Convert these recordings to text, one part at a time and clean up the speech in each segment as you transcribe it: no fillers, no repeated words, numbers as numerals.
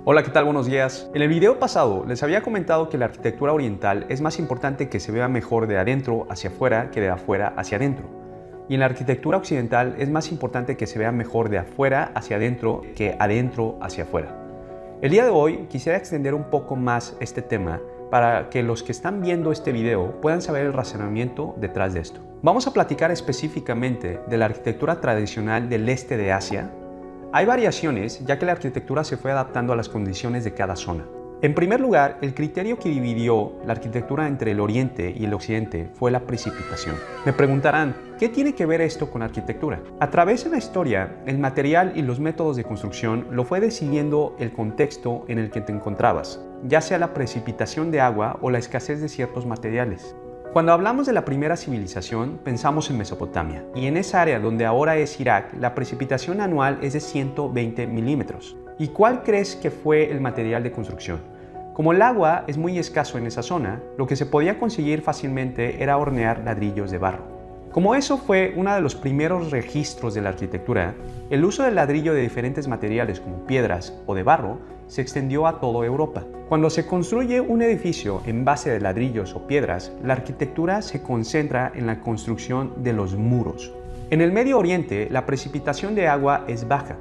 Hola, ¿qué tal? Buenos días. En el video pasado les había comentado que la arquitectura oriental es más importante que se vea mejor de adentro hacia afuera que de afuera hacia adentro. Y en la arquitectura occidental es más importante que se vea mejor de afuera hacia adentro que adentro hacia afuera. El día de hoy quisiera extender un poco más este tema para que los que están viendo este video puedan saber el razonamiento detrás de esto. Vamos a platicar específicamente de la arquitectura tradicional del este de Asia. Hay variaciones, ya que la arquitectura se fue adaptando a las condiciones de cada zona. En primer lugar, el criterio que dividió la arquitectura entre el oriente y el occidente fue la precipitación. Me preguntarán, ¿qué tiene que ver esto con arquitectura? A través de la historia, el material y los métodos de construcción lo fue decidiendo el contexto en el que te encontrabas, ya sea la precipitación de agua o la escasez de ciertos materiales. Cuando hablamos de la primera civilización, pensamos en Mesopotamia, y en esa área donde ahora es Irak, la precipitación anual es de 120 milímetros. ¿Y cuál crees que fue el material de construcción? Como el agua es muy escaso en esa zona, lo que se podía conseguir fácilmente era hornear ladrillos de barro. Como eso fue uno de los primeros registros de la arquitectura, el uso del ladrillo de diferentes materiales como piedras o de barro se extendió a toda Europa. Cuando se construye un edificio en base de ladrillos o piedras, la arquitectura se concentra en la construcción de los muros. En el Medio Oriente, la precipitación de agua es baja.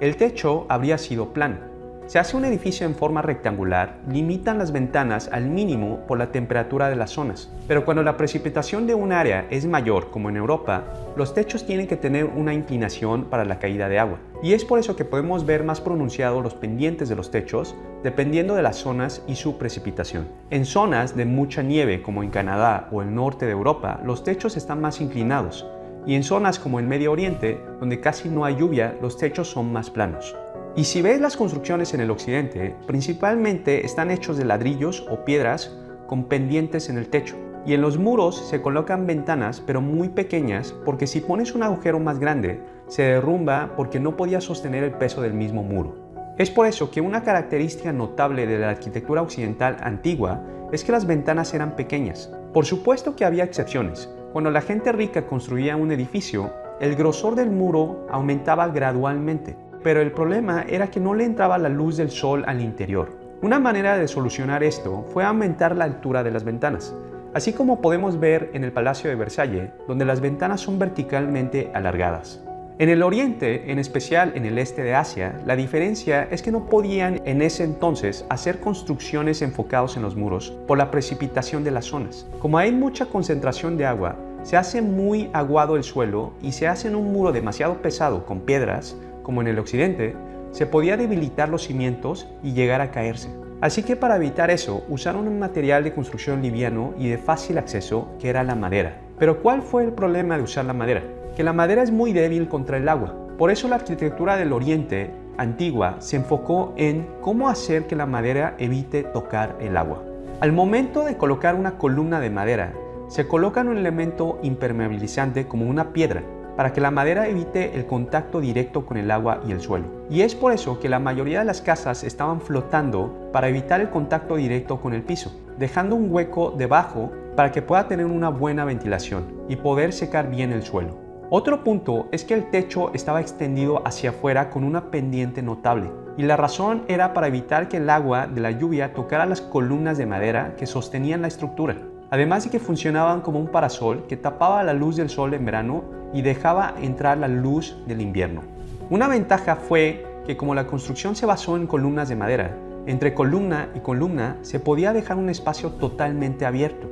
El techo habría sido plano. Se hace un edificio en forma rectangular, limitan las ventanas al mínimo por la temperatura de las zonas. Pero cuando la precipitación de un área es mayor, como en Europa, los techos tienen que tener una inclinación para la caída de agua. Y es por eso que podemos ver más pronunciados los pendientes de los techos, dependiendo de las zonas y su precipitación. En zonas de mucha nieve, como en Canadá o el norte de Europa, los techos están más inclinados. Y en zonas como el Medio Oriente, donde casi no hay lluvia, los techos son más planos. Y si ves las construcciones en el occidente, principalmente están hechos de ladrillos o piedras con pendientes en el techo. Y en los muros se colocan ventanas, pero muy pequeñas, porque si pones un agujero más grande, se derrumba porque no podía sostener el peso del mismo muro. Es por eso que una característica notable de la arquitectura occidental antigua es que las ventanas eran pequeñas. Por supuesto que había excepciones. Cuando la gente rica construía un edificio, el grosor del muro aumentaba gradualmente. Pero el problema era que no le entraba la luz del sol al interior. Una manera de solucionar esto fue aumentar la altura de las ventanas, así como podemos ver en el Palacio de Versalles, donde las ventanas son verticalmente alargadas. En el oriente, en especial en el este de Asia, la diferencia es que no podían en ese entonces hacer construcciones enfocadas en los muros por la precipitación de las zonas. Como hay mucha concentración de agua, se hace muy aguado el suelo y se hace en un muro demasiado pesado con piedras, como en el occidente, se podía debilitar los cimientos y llegar a caerse. Así que para evitar eso, usaron un material de construcción liviano y de fácil acceso, que era la madera. Pero ¿cuál fue el problema de usar la madera? Que la madera es muy débil contra el agua. Por eso la arquitectura del Oriente antigua se enfocó en cómo hacer que la madera evite tocar el agua. Al momento de colocar una columna de madera, se coloca un elemento impermeabilizante como una piedra, para que la madera evite el contacto directo con el agua y el suelo. Y es por eso que la mayoría de las casas estaban flotando para evitar el contacto directo con el piso, dejando un hueco debajo para que pueda tener una buena ventilación y poder secar bien el suelo. Otro punto es que el techo estaba extendido hacia afuera con una pendiente notable, y la razón era para evitar que el agua de la lluvia tocara las columnas de madera que sostenían la estructura. Además de que funcionaban como un parasol que tapaba la luz del sol en verano y dejaba entrar la luz del invierno. Una ventaja fue que como la construcción se basó en columnas de madera, entre columna y columna se podía dejar un espacio totalmente abierto.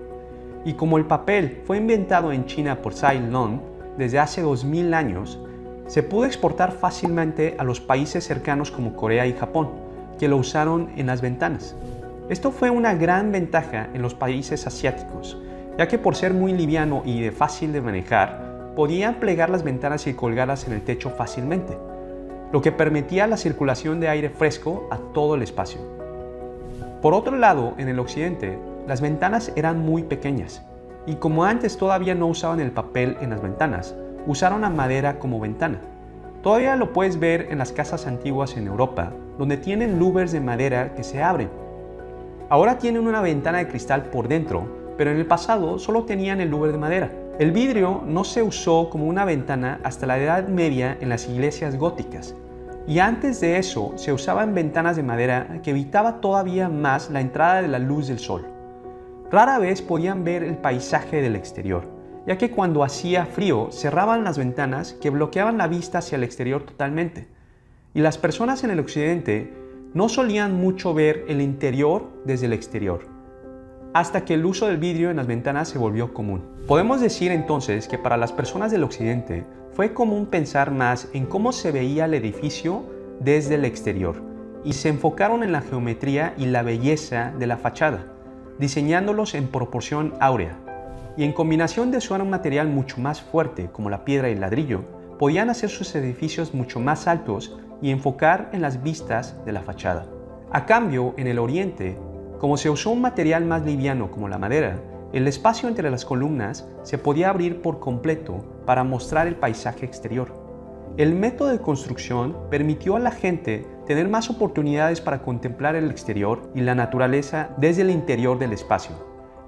Y como el papel fue inventado en China por Tsai Lung desde hace 2000 años, se pudo exportar fácilmente a los países cercanos como Corea y Japón, que lo usaron en las ventanas. Esto fue una gran ventaja en los países asiáticos, ya que por ser muy liviano y de fácil de manejar, podían plegar las ventanas y colgarlas en el techo fácilmente, lo que permitía la circulación de aire fresco a todo el espacio. Por otro lado, en el occidente, las ventanas eran muy pequeñas, y como antes todavía no usaban el papel en las ventanas, usaron la madera como ventana. Todavía lo puedes ver en las casas antiguas en Europa, donde tienen louvers de madera que se abren. Ahora tienen una ventana de cristal por dentro, pero en el pasado solo tenían el louver de madera. El vidrio no se usó como una ventana hasta la Edad Media en las iglesias góticas, Y antes de eso se usaban ventanas de madera que evitaba todavía más la entrada de la luz del sol. Rara vez podían ver el paisaje del exterior, ya que cuando hacía frío cerraban las ventanas que bloqueaban la vista hacia el exterior totalmente. Y las personas en el occidente no solían mucho ver el interior desde el exterior, hasta que el uso del vidrio en las ventanas se volvió común. Podemos decir entonces que para las personas del occidente fue común pensar más en cómo se veía el edificio desde el exterior, y se enfocaron en la geometría y la belleza de la fachada, diseñándolos en proporción áurea. Y en combinación de usar un material mucho más fuerte como la piedra y el ladrillo, podían hacer sus edificios mucho más altos y enfocar en las vistas de la fachada. A cambio, en el oriente, como se usó un material más liviano como la madera, el espacio entre las columnas se podía abrir por completo para mostrar el paisaje exterior. El método de construcción permitió a la gente tener más oportunidades para contemplar el exterior y la naturaleza desde el interior del espacio,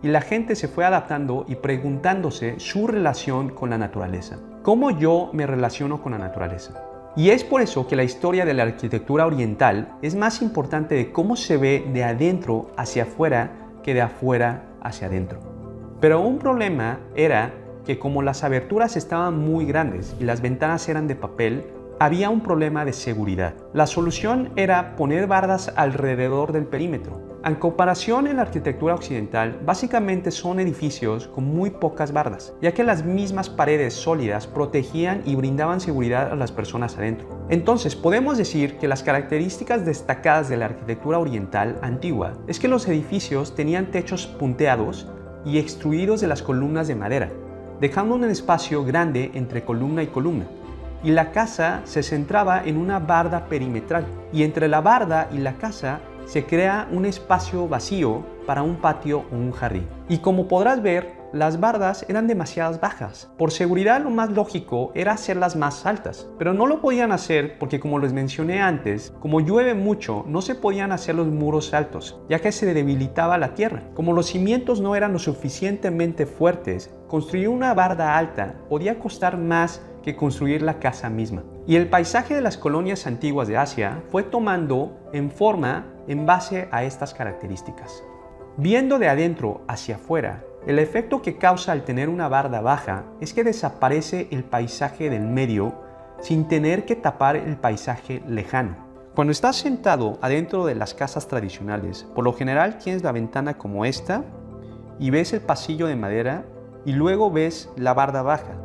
y la gente se fue adaptando y preguntándose su relación con la naturaleza. ¿Cómo yo me relaciono con la naturaleza? Y es por eso que la historia de la arquitectura oriental es más importante de cómo se ve de adentro hacia afuera que de afuera hacia adentro. Pero un problema era que como las aberturas estaban muy grandes y las ventanas eran de papel, había un problema de seguridad. La solución era poner bardas alrededor del perímetro. En comparación en la arquitectura occidental, básicamente son edificios con muy pocas bardas, ya que las mismas paredes sólidas protegían y brindaban seguridad a las personas adentro. Entonces, podemos decir que las características destacadas de la arquitectura oriental antigua es que los edificios tenían techos punteados y extruidos de las columnas de madera, dejando un espacio grande entre columna y columna. Y la casa se centraba en una barda perimetral, y entre la barda y la casa se crea un espacio vacío para un patio o un jardín. Y como podrás ver, las bardas eran demasiado bajas. Por seguridad, lo más lógico era hacerlas más altas, pero no lo podían hacer porque, como les mencioné antes, como llueve mucho, no se podían hacer los muros altos, ya que se debilitaba la tierra. Como los cimientos no eran lo suficientemente fuertes, construir una barda alta podía costar más que construir la casa misma. Y el paisaje de las colonias antiguas de Asia fue tomando en forma en base a estas características. Viendo de adentro hacia afuera, el efecto que causa al tener una barda baja es que desaparece el paisaje del medio sin tener que tapar el paisaje lejano. Cuando estás sentado adentro de las casas tradicionales, por lo general tienes la ventana como esta y ves el pasillo de madera y luego ves la barda baja,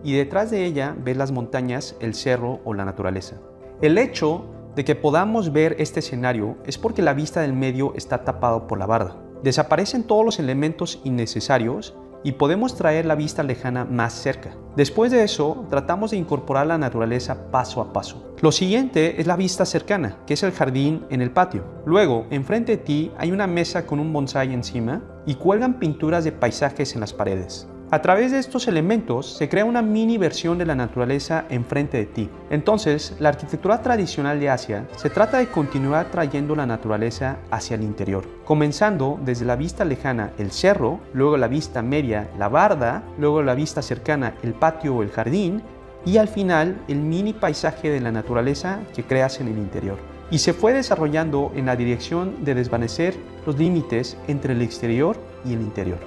y detrás de ella ves las montañas, el cerro o la naturaleza. El hecho de que podamos ver este escenario es porque la vista del medio está tapado por la barda. Desaparecen todos los elementos innecesarios y podemos traer la vista lejana más cerca. Después de eso, tratamos de incorporar la naturaleza paso a paso. Lo siguiente es la vista cercana, que es el jardín en el patio. Luego, enfrente de ti hay una mesa con un bonsái encima y cuelgan pinturas de paisajes en las paredes. A través de estos elementos se crea una mini versión de la naturaleza enfrente de ti. Entonces, la arquitectura tradicional de Asia se trata de continuar trayendo la naturaleza hacia el interior, comenzando desde la vista lejana el cerro, luego la vista media la barda, luego la vista cercana el patio o el jardín, y al final el mini paisaje de la naturaleza que creas en el interior. Y se fue desarrollando en la dirección de desvanecer los límites entre el exterior y el interior.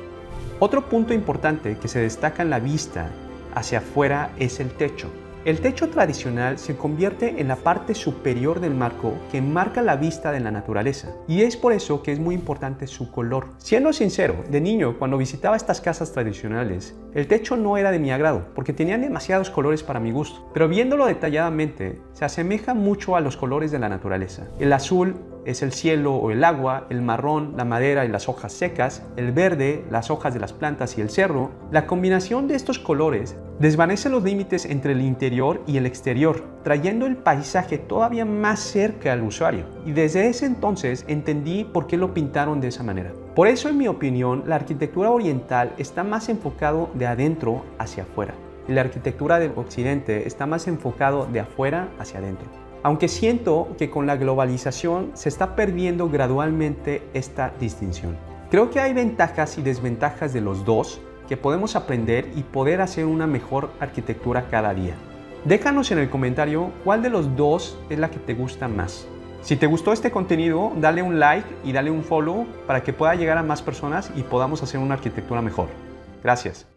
Otro punto importante que se destaca en la vista hacia afuera es el techo. El techo tradicional se convierte en la parte superior del marco que enmarca la vista de la naturaleza, y es por eso que es muy importante su color. Siendo sincero, de niño, cuando visitaba estas casas tradicionales, el techo no era de mi agrado porque tenían demasiados colores para mi gusto, pero viéndolo detalladamente, se asemeja mucho a los colores de la naturaleza. El azul es el cielo o el agua, el marrón, la madera y las hojas secas, el verde, las hojas de las plantas y el cerro. La combinación de estos colores desvanece los límites entre el interior y el exterior, trayendo el paisaje todavía más cerca al usuario. Y desde ese entonces entendí por qué lo pintaron de esa manera. Por eso, en mi opinión, la arquitectura oriental está más enfocado de adentro hacia afuera, y la arquitectura del occidente está más enfocado de afuera hacia adentro. Aunque siento que con la globalización se está perdiendo gradualmente esta distinción. Creo que hay ventajas y desventajas de los dos que podemos aprender y poder hacer una mejor arquitectura cada día. Déjanos en el comentario cuál de los dos es la que te gusta más. Si te gustó este contenido, dale un like y dale un follow para que pueda llegar a más personas y podamos hacer una arquitectura mejor. Gracias.